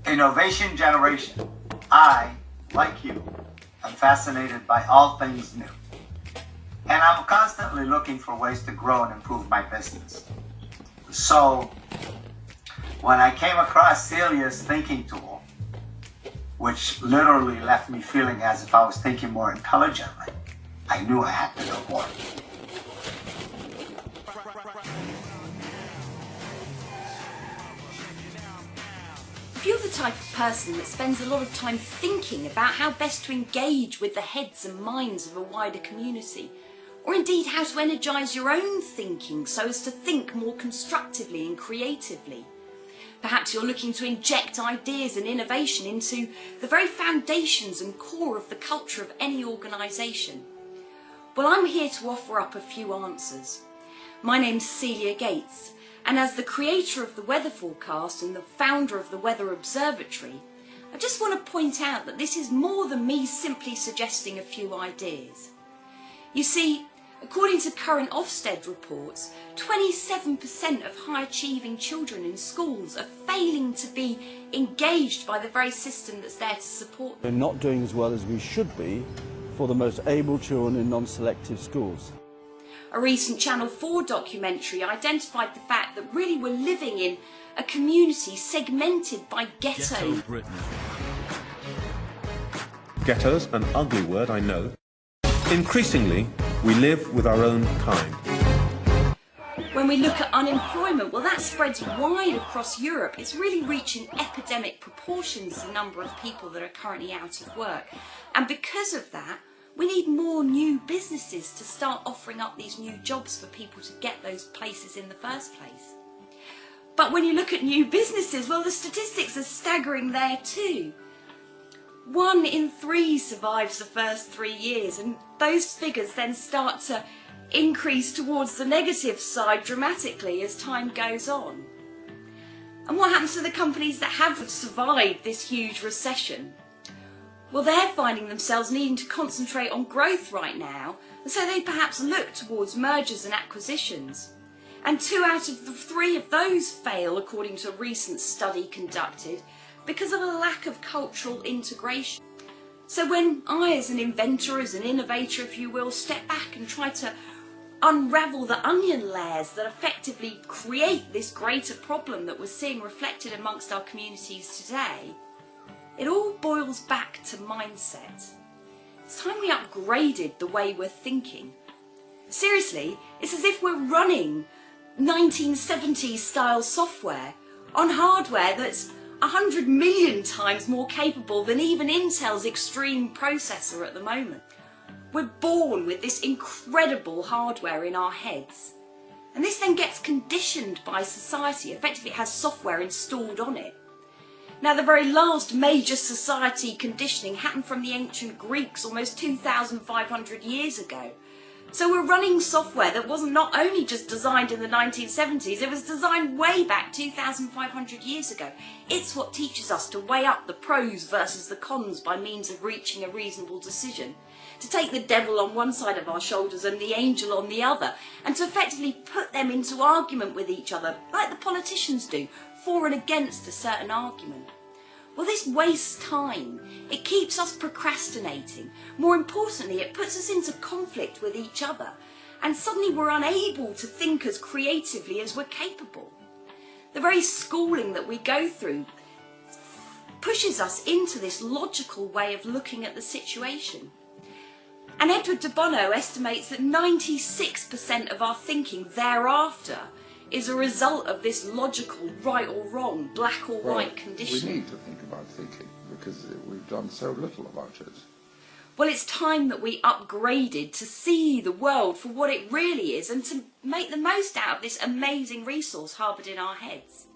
Innovation generation. I, like you, am fascinated by all things new. And I'm constantly looking for ways to grow and improve my business. So, when I came across Celia's thinking tool, which literally left me feeling as if I was thinking more intelligently, I knew I had to know more. If you're the type of person that spends a lot of time thinking about how best to engage with the heads and minds of a wider community, or indeed how to energise your own thinking so as to think more constructively and creatively, perhaps you're looking to inject ideas and innovation into the very foundations and core of the culture of any organisation. Well, I'm here to offer up a few answers. My name's Celia Gates, and as the creator of the weather forecast and the founder of the Weather Observatory, I just want to point out that this is more than me simply suggesting a few ideas. You see, according to current Ofsted reports, 27% of high-achieving children in schools are failing to be engaged by the very system that's there to support them. We're not doing as well as we should be for the most able children in non-selective schools. A recent Channel 4 documentary identified the fact that really we're living in a community segmented by ghettos. Ghettos, an ugly word, I know. Increasingly, we live with our own kind. When we look at unemployment, well, that spreads wide across Europe. It's really reaching epidemic proportions, the number of people that are currently out of work. And because of that, we need more new businesses to start offering up these new jobs for people to get those places in the first place. But when you look at new businesses, well, the statistics are staggering there too. 1 in 3 survives the first 3 years, and those figures then start to increase towards the negative side dramatically as time goes on. And what happens to the companies that have survived this huge recession? Well, they're finding themselves needing to concentrate on growth right now, and so they perhaps look towards mergers and acquisitions. And 2 out of the 3 of those fail, according to a recent study conducted, because of a lack of cultural integration. So when I, as an inventor, as an innovator, if you will, step back and try to unravel the onion layers that effectively create this greater problem that we're seeing reflected amongst our communities today, it all boils back to mindset. It's time we upgraded the way we're thinking. Seriously, it's as if we're running 1970s style software on hardware that's 100 million times more capable than even Intel's extreme processor at the moment. We're born with this incredible hardware in our heads. And this then gets conditioned by society. Effectively, it has software installed on it. Now, the very last major society conditioning happened from the ancient Greeks almost 2,500 years ago. So we're running software that wasn't not only just designed in the 1970s, it was designed way back 2,500 years ago. It's what teaches us to weigh up the pros versus the cons by means of reaching a reasonable decision. To take the devil on one side of our shoulders and the angel on the other, and to effectively put them into argument with each other, like the politicians do, for and against a certain argument. Well, this wastes time. It keeps us procrastinating. More importantly, it puts us into conflict with each other, and suddenly we're unable to think as creatively as we're capable. The very schooling that we go through pushes us into this logical way of looking at the situation. And Edward de Bono estimates that 96% of our thinking thereafter is a result of this logical right or wrong, black or white condition. We need to think about thinking because we've done so little about it. Well, it's time that we upgraded to see the world for what it really is and to make the most out of this amazing resource harboured in our heads.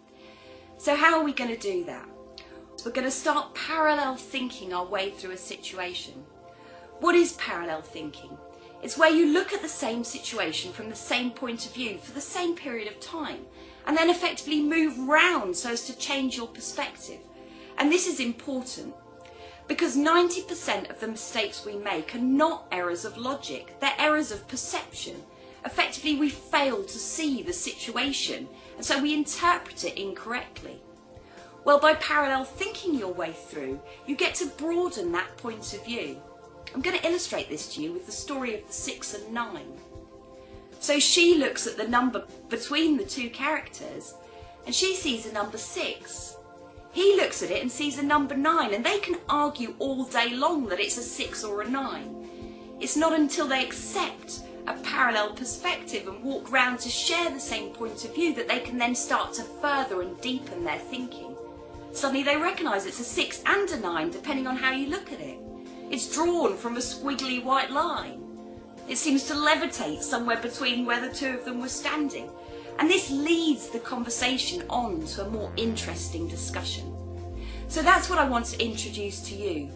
So how are we going to do that? We're going to start parallel thinking our way through a situation. What is parallel thinking? It's where you look at the same situation from the same point of view for the same period of time and then effectively move round so as to change your perspective. And this is important because 90% of the mistakes we make are not errors of logic, they're errors of perception. Effectively, we fail to see the situation and so we interpret it incorrectly. Well, by parallel thinking your way through, you get to broaden that point of view. I'm going to illustrate this to you with the story of the 6 and 9. So she looks at the number between the two characters and she sees a number 6. He looks at it and sees a number 9, and they can argue all day long that it's a 6 or a 9. It's not until they accept a parallel perspective and walk round to share the same point of view that they can then start to further and deepen their thinking. Suddenly they recognise it's a 6 and a 9 depending on how you look at it. It's drawn from a squiggly white line. It seems to levitate somewhere between where the two of them were standing. And this leads the conversation on to a more interesting discussion. So that's what I want to introduce to you.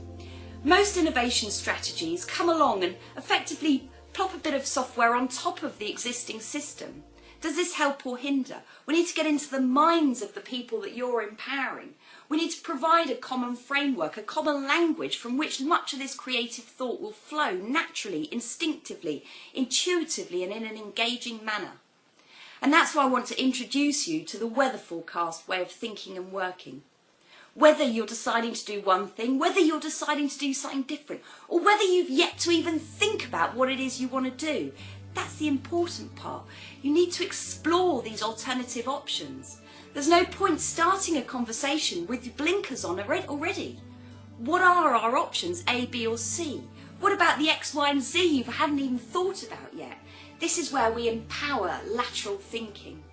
Most innovation strategies come along and effectively plop a bit of software on top of the existing system. Does this help or hinder? We need to get into the minds of the people that you're empowering. We need to provide a common framework, a common language from which much of this creative thought will flow naturally, instinctively, intuitively, and in an engaging manner. And that's why I want to introduce you to the weather forecast way of thinking and working. Whether you're deciding to do one thing, whether you're deciding to do something different, or whether you've yet to even think about what it is you want to do, that's the important part. You need to explore these alternative options. There's no point starting a conversation with your blinkers on already. What are our options, A, B or C? What about the X, Y and Z you haven't even thought about yet? This is where we empower lateral thinking.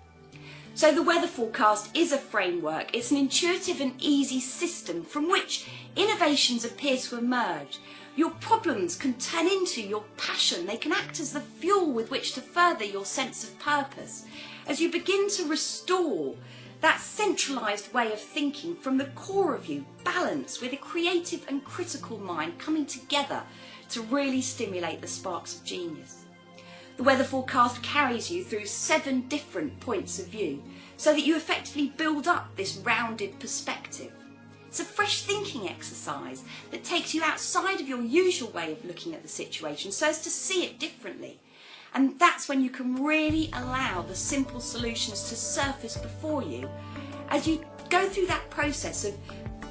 So the weather forecast is a framework. It's an intuitive and easy system from which innovations appear to emerge. Your problems can turn into your passion. They can act as the fuel with which to further your sense of purpose. As you begin to restore that centralised way of thinking from the core of you, balanced with a creative and critical mind coming together to really stimulate the sparks of genius. The weather forecast carries you through 7 different points of view so that you effectively build up this rounded perspective. It's a fresh thinking exercise that takes you outside of your usual way of looking at the situation so as to see it differently. And that's when you can really allow the simple solutions to surface before you as you go through that process of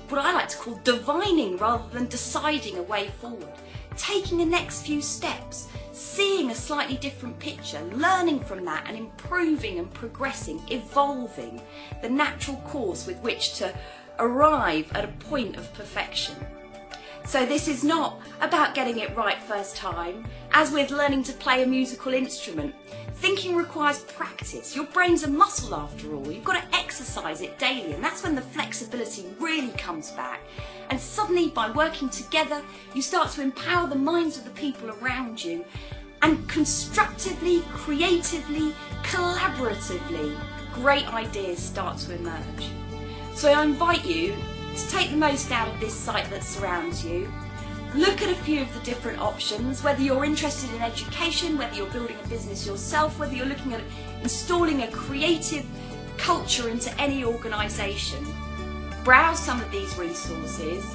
what I like to call divining rather than deciding a way forward. Taking the next few steps, seeing a slightly different picture, learning from that and improving and progressing, evolving the natural course with which to arrive at a point of perfection. So this is not about getting it right first time. As with learning to play a musical instrument, thinking requires practice. Your brain's a muscle after all. You've got to exercise it daily, and that's when the flexibility really comes back. And suddenly, by working together, you start to empower the minds of the people around you, and constructively, creatively, collaboratively, great ideas start to emerge. So I invite you to take the most out of this site that surrounds you. Look at a few of the different options, whether you're interested in education, whether you're building a business yourself, whether you're looking at installing a creative culture into any organisation. Browse some of these resources,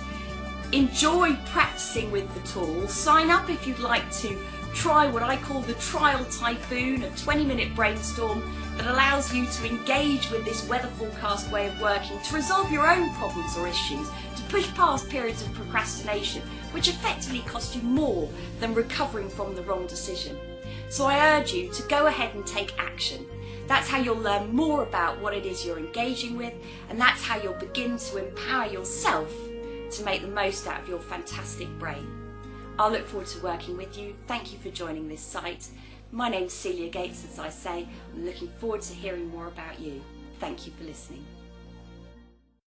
enjoy practicing with the tools, sign up if you'd like to try what I call the Trial Typhoon, a 20-minute brainstorm that allows you to engage with this weather forecast way of working, to resolve your own problems or issues, to push past periods of procrastination, which effectively cost you more than recovering from the wrong decision. So I urge you to go ahead and take action. That's how you'll learn more about what it is you're engaging with, and that's how you'll begin to empower yourself to make the most out of your fantastic brain. I'll look forward to working with you. Thank you for joining this site. My name's Celia Gates, as I say. I'm looking forward to hearing more about you. Thank you for listening.